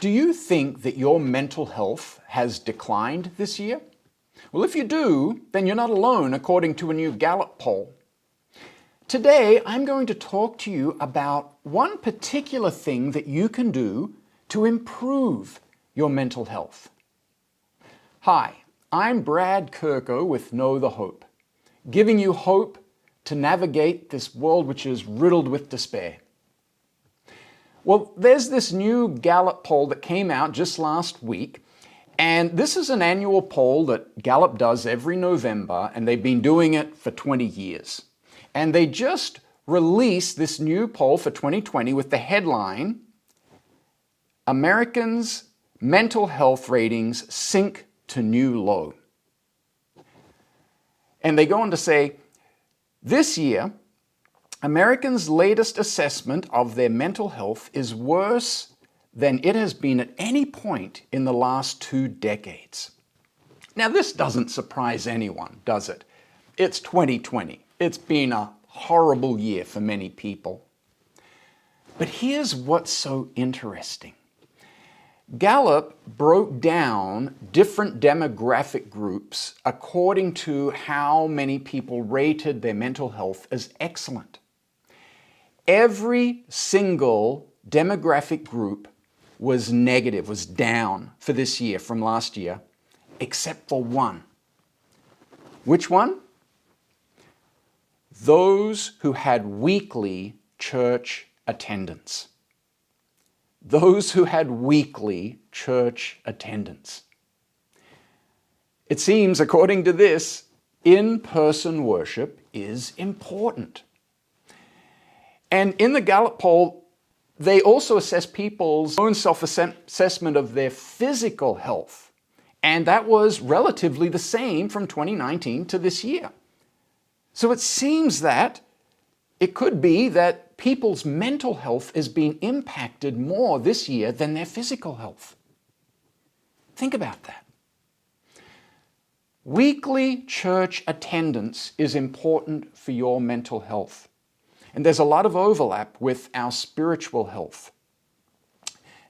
Do you think that your mental health has declined this year? Well, if you do, then you're not alone, according to a new Gallup poll. Today, I'm going to talk to you about one particular thing that you can do to improve your mental health. Hi, I'm Brad Kirko with Know the Hope, giving you hope to navigate this world which is riddled with despair. Well, there's this new Gallup poll that came out just last week, and this is an annual poll that Gallup does every November, and they've been doing it for 20 years. And they just released this new poll for 2020 with the headline, Americans' Mental Health Ratings Sink to New Low. And they go on to say, this year, Americans' latest assessment of their mental health is worse than it has been at any point in the last 2 decades. Now, this doesn't surprise anyone, does it? It's 2020. It's been a horrible year for many people. But here's what's so interesting. Gallup broke down different demographic groups according to how many people rated their mental health as excellent. Every single demographic group was negative, was down for this year from last year, except for one. Which one? Those who had weekly church attendance. Those who had weekly church attendance. It seems, according to this, in-person worship is important. And in the Gallup poll, they also assess people's own self-assessment of their physical health. And that was relatively the same from 2019 to this year. So it seems that it could be that people's mental health is being impacted more this year than their physical health. Think about that. Weekly church attendance is important for your mental health. And there's a lot of overlap with our spiritual health.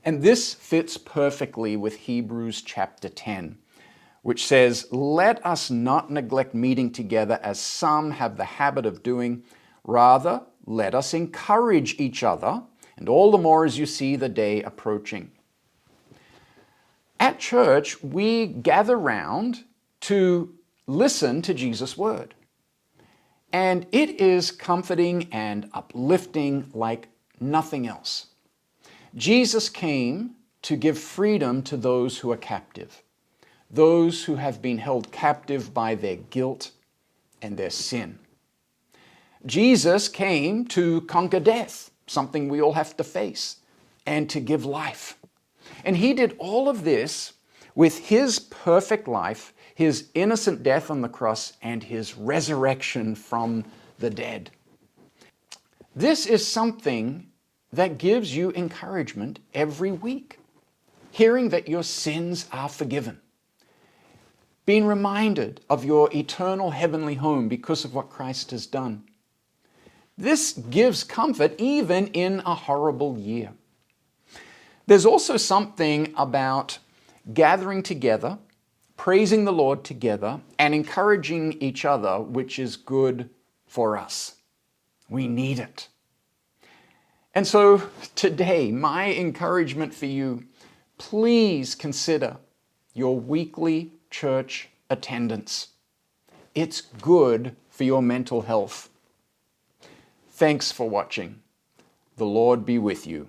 And this fits perfectly with Hebrews chapter 10, which says, "Let us not neglect meeting together as some have the habit of doing. Rather, let us encourage each other, and all the more as you see the day approaching." At church, we gather round to listen to Jesus' word. And it is comforting and uplifting like nothing else. Jesus came to give freedom to those who are captive, those who have been held captive by their guilt and their sin. Jesus came to conquer death, something we all have to face, and to give life. And he did all of this with his perfect life, his innocent death on the cross, and his resurrection from the dead. This is something that gives you encouragement every week. Hearing that your sins are forgiven. Being reminded of your eternal heavenly home because of what Christ has done. This gives comfort even in a horrible year. There's also something about gathering together, praising the Lord together, and encouraging each other, which is good for us. We need it. And so today, my encouragement for you, please consider your weekly church attendance. It's good for your mental health. Thanks for watching. The Lord be with you.